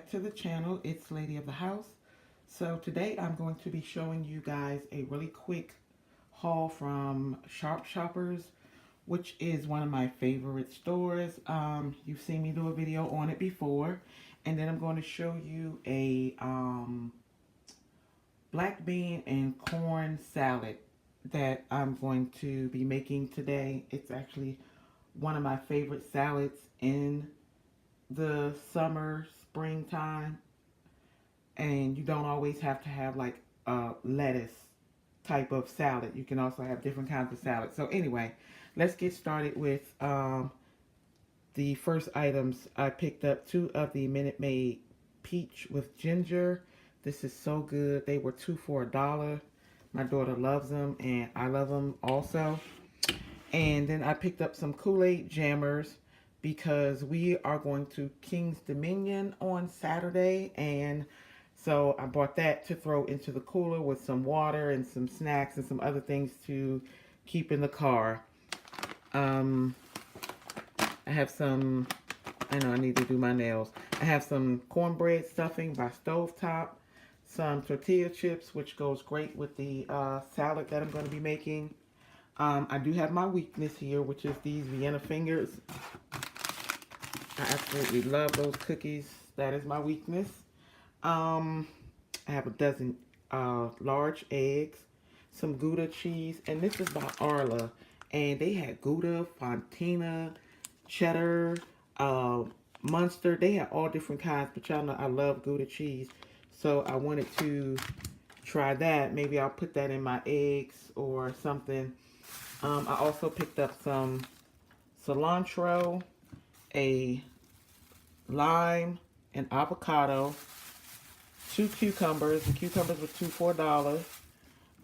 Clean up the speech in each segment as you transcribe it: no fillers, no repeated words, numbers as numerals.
back to the channel. It's Lady of the House. So today I'm going to be showing you guys a really quick haul from Sharp Shoppers, which is one of my favorite stores. You've seen me do a video on it before. And then I'm going to show you a black bean and corn salad that I'm going to be making today. It's actually one of my favorite salads in the summer, springtime, and you don't always have to have like a lettuce type of salad. You can also have different kinds of salad. So anyway, let's get started with the first items. I picked up 2 of the Minute Maid peach with ginger. This is so good. They were 2 for $1. My daughter loves them and I love them also. And then I picked up some Kool-Aid jammers because we are going to King's Dominion on Saturday. And so I bought that to throw into the cooler with some water and some snacks and some other things to keep in the car. I have some, I know I need to do my nails. I have some cornbread stuffing by Stovetop, some tortilla chips, which goes great with the salad that I'm going to be making. I do have my weakness here, which is these Vienna fingers. I absolutely love those cookies. That is my weakness. I have a dozen large eggs, some Gouda cheese, and this is by Arla. And they had Gouda, Fontina, cheddar, Munster. They had all different kinds, but y'all know I love Gouda cheese. So I wanted to try that. Maybe I'll put that in my eggs or something. I also picked up some cilantro, a lime, an avocado, 2 cucumbers. The cucumbers were 2 for $1.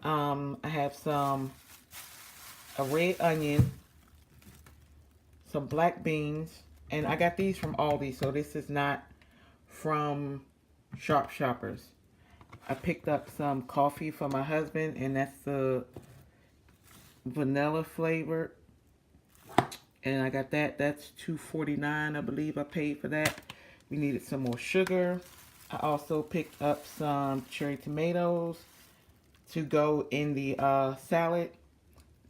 I have a red onion, some black beans, and I got these from Aldi, so this is not from Sharp Shoppers. I picked up some coffee for my husband, and that's the vanilla flavored, and I got that. That's $2.49, I believe I paid for that. We needed some more sugar. I also picked up some cherry tomatoes to go in the salad.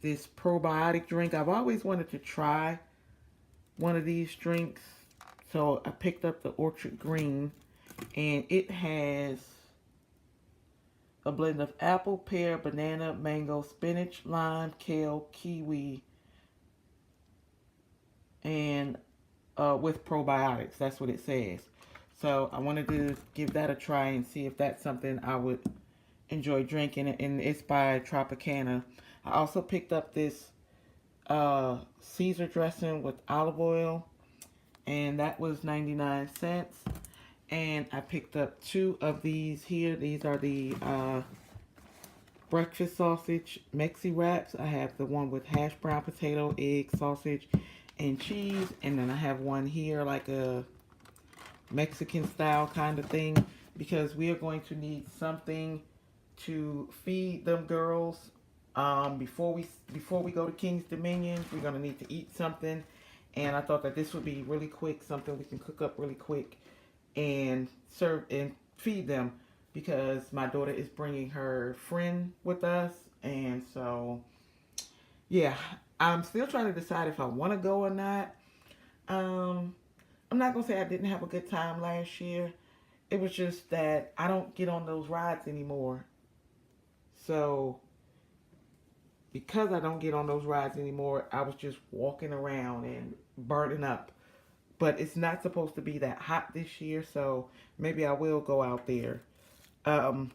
This probiotic drink, I've always wanted to try one of these drinks, so I picked up the Orchard Green, and it has a blend of apple, pear, banana, mango, spinach, lime, kale, kiwi, and with probiotics. That's what it says. So I wanted to give that a try and see if that's something I would enjoy drinking. And it's by Tropicana. I also picked up this Caesar dressing with olive oil, and that was 99 cents. And I picked up 2 of these here. These are the breakfast sausage Mexi wraps. I have the one with hash brown potato, egg, sausage, and cheese. And then I have one here like a Mexican style kind of thing, because we are going to need something to feed them girls before we go to King's Dominion. We're going to need to eat something, and I thought that this would be really quick, something we can cook up really quick and serve and feed them, because my daughter is bringing her friend with us. And so yeah, I'm still trying to decide if I want to go or not. I'm not gonna say I didn't have a good time last year. It was just that I don't get on those rides anymore. So because I don't get on those rides anymore, I was just walking around and burning up. But it's not supposed to be that hot this year, so maybe I will go out there. I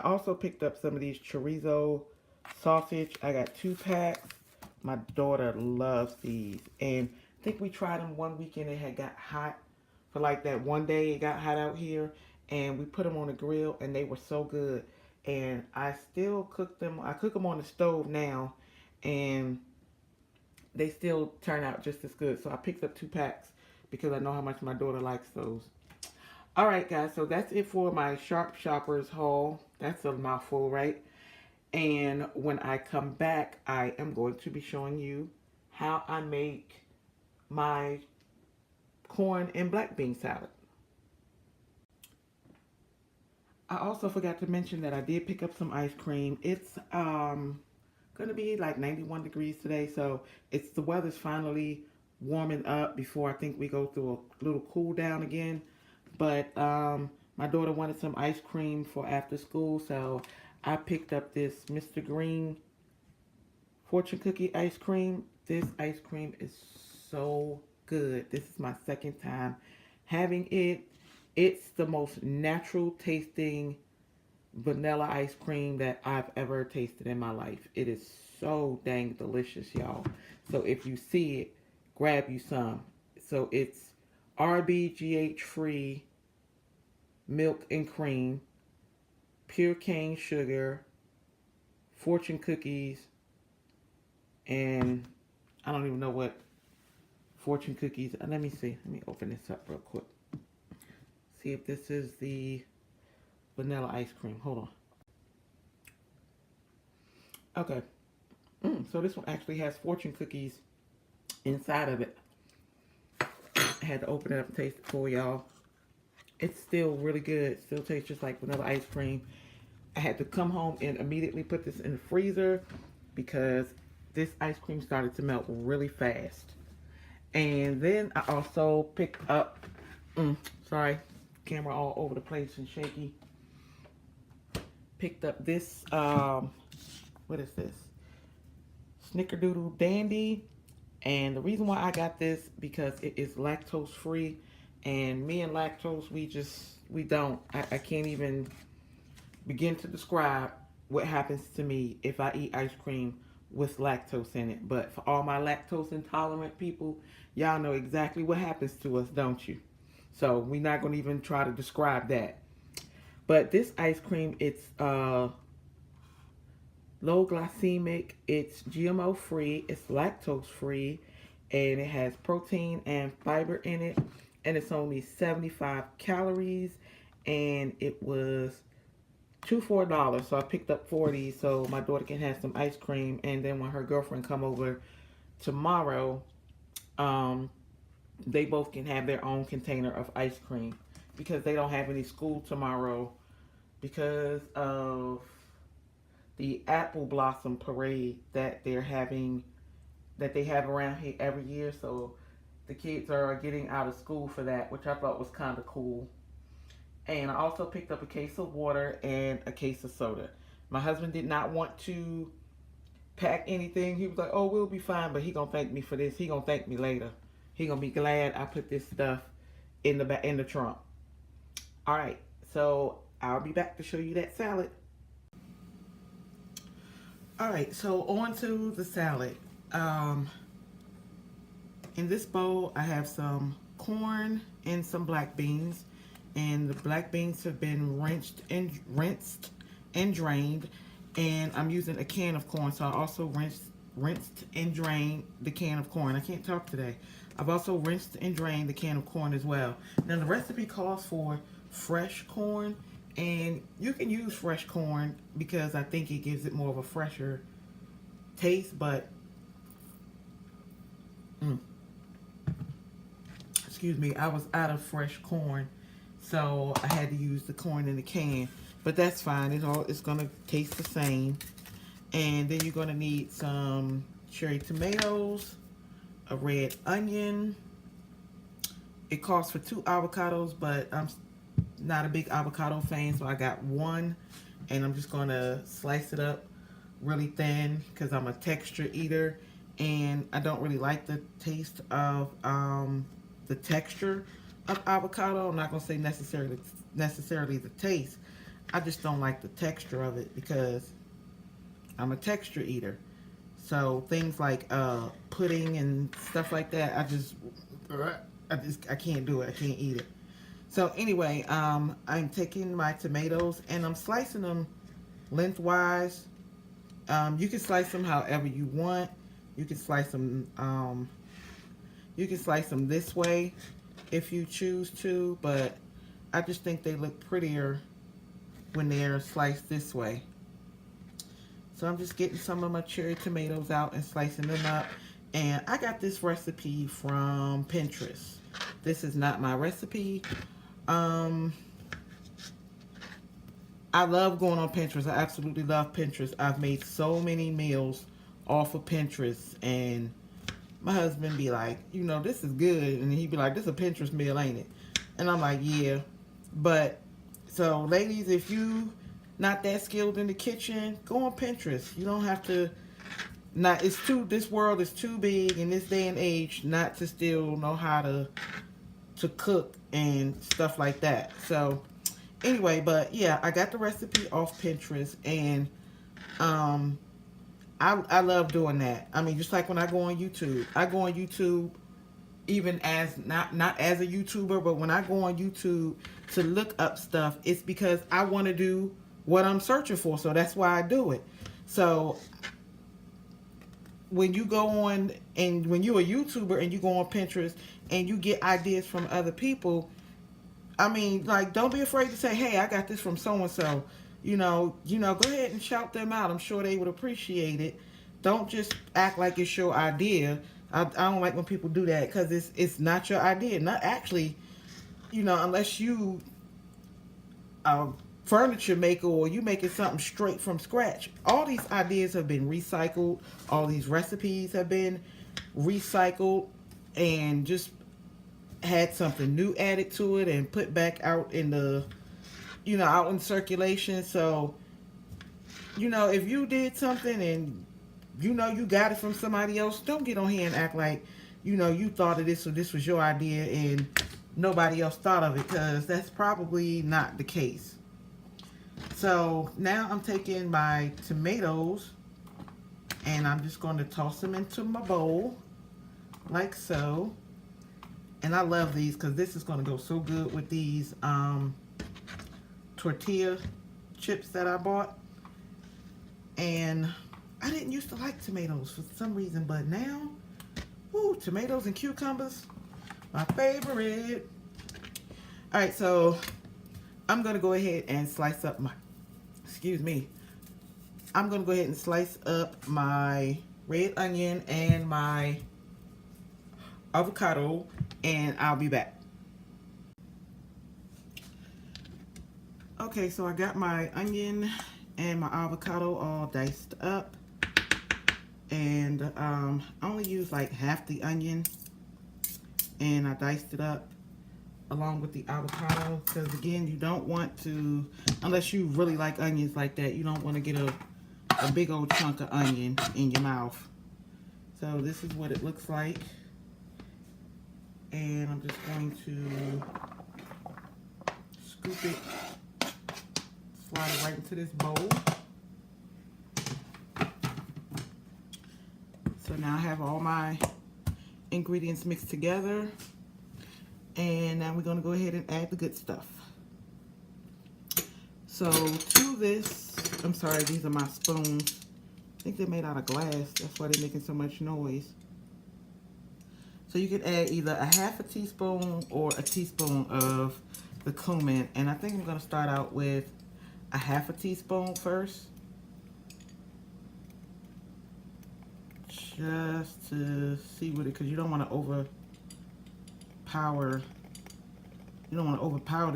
also picked up some of these chorizo sausage. I got 2 packs. My daughter loves these. And I think we tried them one weekend. It had got hot for like that one day. It got hot out here. And we put them on the grill, and they were so good. And I still cook them. I cook them on the stove now, and they still turn out just as good. So I picked up 2 packs because I know how much my daughter likes those. Alright guys, so that's it for my Sharp Shoppers haul. That's a mouthful, right? And when I come back, I am going to be showing you how I make my corn and black bean salad. I also forgot to mention that I did pick up some ice cream. It's gonna be like 91 degrees today, so it's the weather's finally warming up before I think we go through a little cool down again. But my daughter wanted some ice cream for after school, so I picked up this Mr. Green fortune cookie ice cream. This ice cream is so good. This is my second time having it. It's the most natural tasting vanilla ice cream that I've ever tasted in my life. It is so dang delicious, y'all. So if you see it, grab you some. So it's RBGH free milk and cream, pure cane sugar, fortune cookies, and I don't even know what fortune cookies. Let me see. Let me open this up real quick. See if this is the vanilla ice cream. Hold on. Okay. So this one actually has fortune cookies inside of it. I had to open it up and taste it for y'all. It's still really good. Still tastes just like vanilla ice cream. I had to come home and immediately put this in the freezer because this ice cream started to melt really fast. And then I also picked up, sorry, camera all over the place and shaky. Picked up this, what is this? Snickerdoodle Dandy. And the reason why I got this because it is lactose free. And me and lactose, I can't even begin to describe what happens to me if I eat ice cream with lactose in it. But for all my lactose intolerant people, y'all know exactly what happens to us, don't you? So we're not going to even try to describe that. But this ice cream, it's low glycemic, it's GMO free, it's lactose free, and it has protein and fiber in it. And it's only 75 calories, and it was $2 for $1. So I picked up 40 so my daughter can have some ice cream, and then when her girlfriend come over tomorrow, they both can have their own container of ice cream because they don't have any school tomorrow because of the apple blossom parade that they have around here every year. So the kids are getting out of school for that, which I thought was kind of cool. And I also picked up a case of water and a case of soda. My husband did not want to pack anything. He was like, "Oh, we'll be fine," but he gonna thank me for this. He gonna thank me later. He gonna be glad I put this stuff in the trunk. All right, so I'll be back to show you that salad. All right, so on to the salad. In this bowl, I have some corn and some black beans. And the black beans have been rinsed and drained. And I'm using a can of corn, so I also rinsed and drained the can of corn. I can't talk today. I've also rinsed and drained the can of corn as well. Now the recipe calls for fresh corn, and you can use fresh corn because I think it gives it more of a fresher taste, but excuse me, I was out of fresh corn, so I had to use the corn in the can. But that's fine. It's gonna taste the same. And then you're gonna need some cherry tomatoes, a red onion. It calls for 2 avocados, but I'm not a big avocado fan, so I got one. And I'm just gonna slice it up really thin because I'm a texture eater, and I don't really like the taste of the texture of avocado. I'm not gonna say necessarily the taste. I just don't like the texture of it because I'm a texture eater. So things like pudding and stuff like that, I can't do it. I can't eat it. So anyway, I'm taking my tomatoes and I'm slicing them lengthwise. You can slice them however you want. You can slice them. You can slice them this way if you choose to, but I just think they look prettier when they're sliced this way. So I'm just getting some of my cherry tomatoes out and slicing them up. And I got this recipe from Pinterest. This is not my recipe. I love going on Pinterest. I absolutely love Pinterest. I've made so many meals off of Pinterest, and my husband be like, you know, this is good, and he'd be like, this is a Pinterest meal, ain't it? And I'm like, yeah. But so, ladies, if you not that skilled in the kitchen, go on Pinterest. You don't have to. Not it's too. This world is too big in this day and age not to still know how to cook and stuff like that. So anyway, but yeah, I got the recipe off Pinterest, and I love doing that. I mean, just like when I go on YouTube, I go on YouTube even as not as a YouTuber, but when I go on YouTube to look up stuff, it's because I want to do what I'm searching for. So that's why I do it. So when you go on and when you're a YouTuber and you go on Pinterest and you get ideas from other people, I mean, like, don't be afraid to say, "Hey, I got this from so and so." Go ahead and shout them out. I'm sure they would appreciate it. Don't just act like it's your idea. I don't like when people do that because it's not your idea. Not actually, unless you a furniture maker or you making something straight from scratch. All these ideas have been recycled. All these recipes have been recycled and just had something new added to it and put back out in the out in circulation. So if you did something and you got it from somebody else, don't get on here and act like you thought of this or this was your idea and nobody else thought of it, because that's probably not the case. So now I'm taking my tomatoes and I'm just going to toss them into my bowl like so. And I love these because this is going to go so good with these tortilla chips that I bought. And I didn't used to like tomatoes for some reason, but now, tomatoes and cucumbers, my favorite. All right, so I'm going to go ahead and slice up my, I'm going to go ahead and slice up my red onion and my avocado, and I'll be back. Okay, so I got my onion and my avocado all diced up, and I only used like half the onion, and I diced it up along with the avocado, because again, you don't want to, unless you really like onions like that, you don't want to get a big old chunk of onion in your mouth. So this is what it looks like, and I'm just going to scoop it, slide it right into this bowl. So now I have all my ingredients mixed together, and now we're going to go ahead and add the good stuff. So to this, I'm sorry, these are my spoons. I think they're made out of glass. That's why they're making so much noise. So you can add either a half a teaspoon or a teaspoon of the cumin. And I think I'm going to start out with a half a teaspoon first, just to see what it, because you don't want to overpower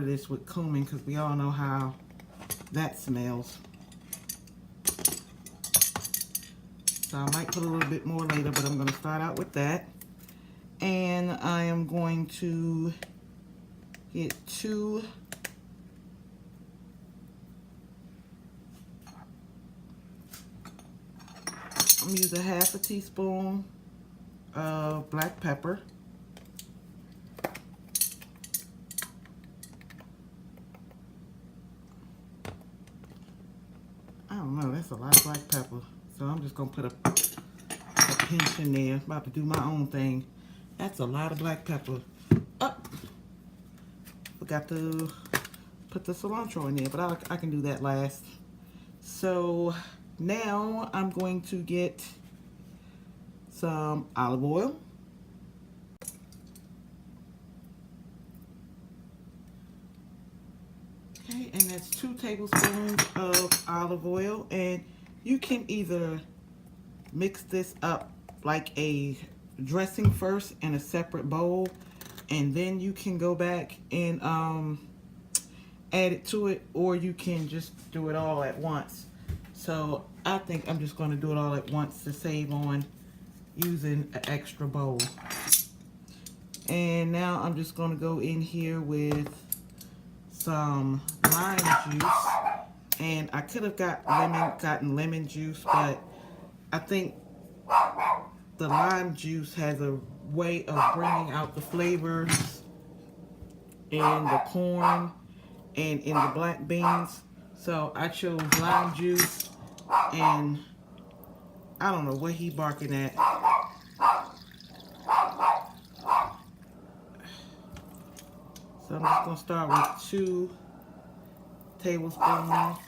this with cumin, because we all know how that smells. So I might put a little bit more later, but I'm going to start out with that. And I am going to get I'm going to use a half a teaspoon of black pepper. I don't know, that's a lot of black pepper. So I'm just going to put a pinch in there. I'm about to do my own thing. That's a lot of black pepper. Oh, forgot to put the cilantro in there, but I can do that last. So now I'm going to get some olive oil. Okay, and that's 2 tablespoons of olive oil, and you can either mix this up like a dressing first in a separate bowl, and then you can go back and added to it, or you can just do it all at once. So I think I'm just going to do it all at once to save on using an extra bowl. And now I'm just going to go in here with some lime juice. And I could have gotten lemon juice, but I think the lime juice has a way of bringing out the flavors in the corn and in the black beans. So I chose lime juice, and I don't know what he barking at. So I'm just going to start with 2 tablespoons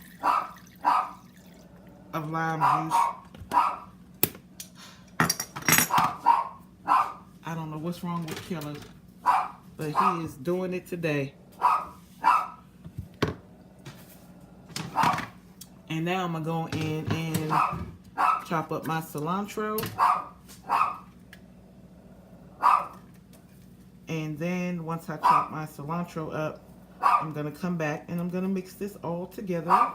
of lime juice. I don't know what's wrong with Killer, but he is doing it today. And now I'm going to go in and chop up my cilantro. And then once I chop my cilantro up, I'm going to come back and I'm going to mix this all together.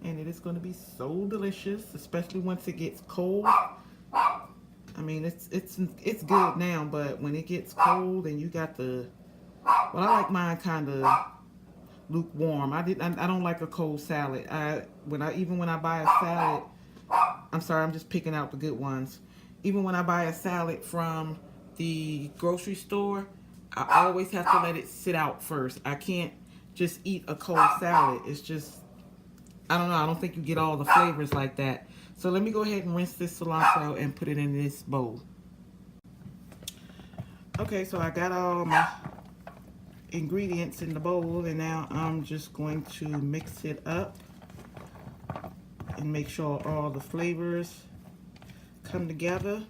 And it is going to be so delicious, especially once it gets cold. I mean, it's good now, but when it gets cold and you got the, well, I like mine kind of lukewarm. I don't like a cold salad. Even when I buy a salad, I'm sorry, I'm just picking out the good ones. Even when I buy a salad from the grocery store, I always have to let it sit out first. I can't just eat a cold salad. It's just, I don't know, I don't think you get all the flavors like that. So let me go ahead and rinse this cilantro and put it in this bowl. Okay, so I got all my ingredients in the bowl, and now I'm just going to mix it up and make sure all the flavors come together.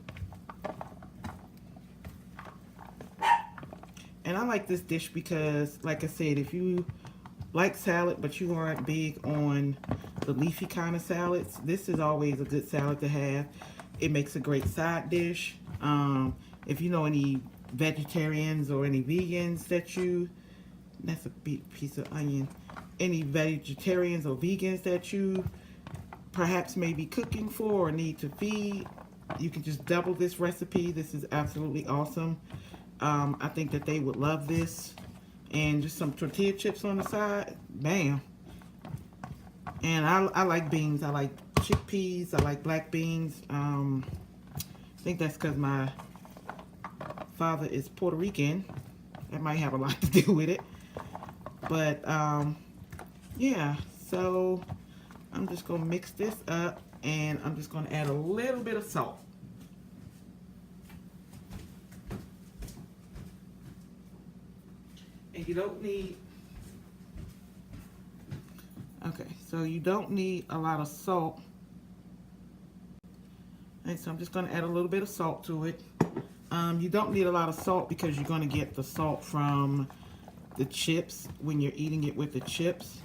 And I like this dish because, like I said, if you like salad but you aren't big on the leafy kind of salads, this is always a good salad to have. It makes a great side dish. If you know any vegetarians or any vegans that's a big piece of onion, any vegetarians or vegans that you perhaps may be cooking for or need to feed, you can just double this recipe. This is absolutely awesome. I think that they would love this. And just some tortilla chips on the side. Bam. And I like beans. I like chickpeas. I like black beans. I think that's because my father is Puerto Rican. That might have a lot to do with it. But, yeah. So, I'm just going to mix this up. And I'm just going to add a little bit of salt. And you don't need, okay, so you don't need a lot of salt. And so I'm just going to add a little bit of salt to it. You don't need a lot of salt because you're going to get the salt from the chips when you're eating it with the chips.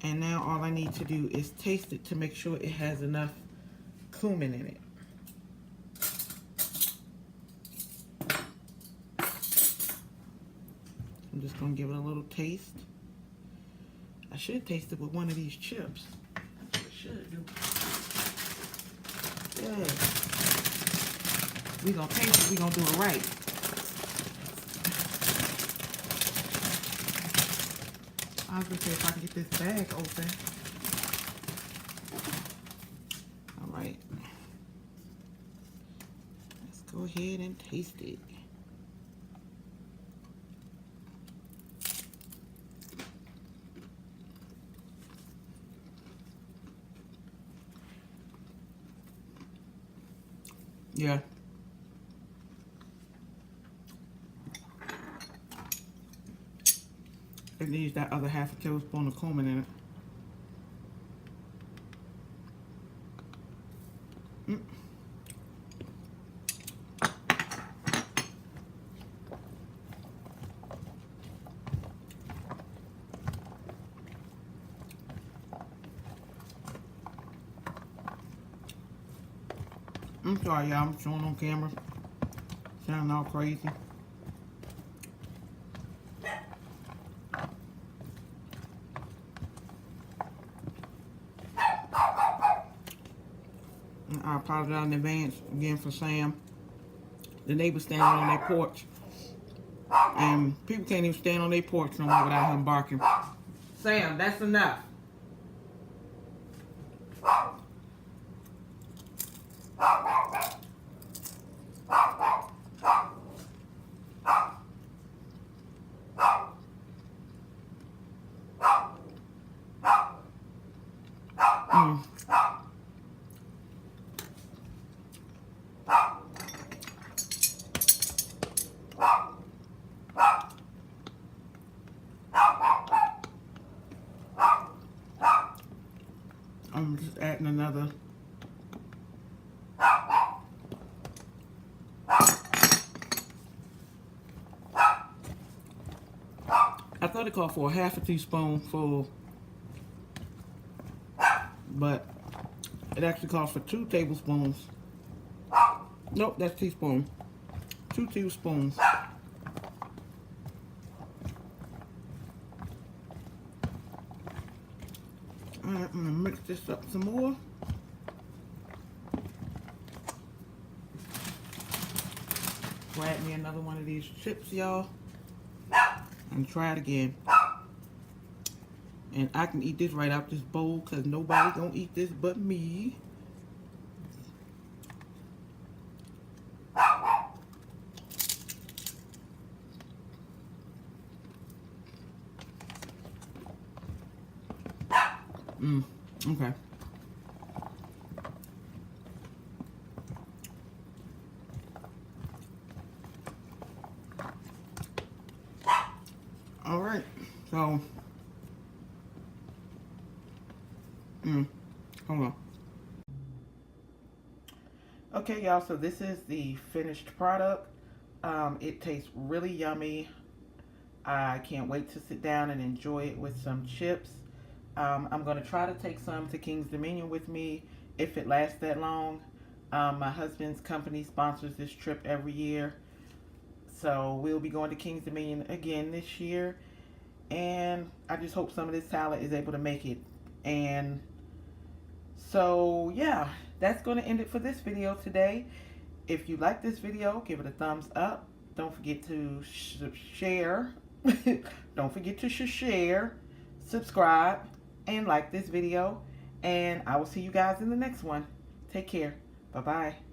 And now all I need to do is taste it to make sure it has enough cumin in it. I'm just going to give it a little taste. I should taste it with one of these chips. That's what I should do. Yeah. We're going to taste it. We're going to do it right. I was going to say if I can get this bag open. All right. Let's go ahead and taste it. Yeah. It needs that other half a tablespoon of cumin in it. I'm sorry, y'all. I'm showing on camera. Sounding all crazy. I apologize in advance again for Sam. The neighbors standing on their porch. And people can't even stand on their porch no more without him barking. Sam, that's enough. Mm. I'm just adding another. I thought it called for a half a teaspoonful, but it actually calls for 2 tablespoons. Nope, that's teaspoon. 2 tablespoons. Alright, I'm gonna mix this up some more. Grab me another one of these chips, y'all, and try it again. And I can eat this right out this bowl because nobody gonna eat this but me. Okay. All right. So, hold on. Okay, y'all. So this is the finished product. It tastes really yummy. I can't wait to sit down and enjoy it with some chips. I'm going to try to take some to King's Dominion with me if it lasts that long. My husband's company sponsors this trip every year. So we'll be going to King's Dominion again this year. And I just hope some of this salad is able to make it. And so, yeah, that's going to end it for this video today. If you like this video, give it a thumbs up. Don't forget to share. Don't forget to share, subscribe, and like this video. And I will see you guys in the next one. Take care. Bye-bye.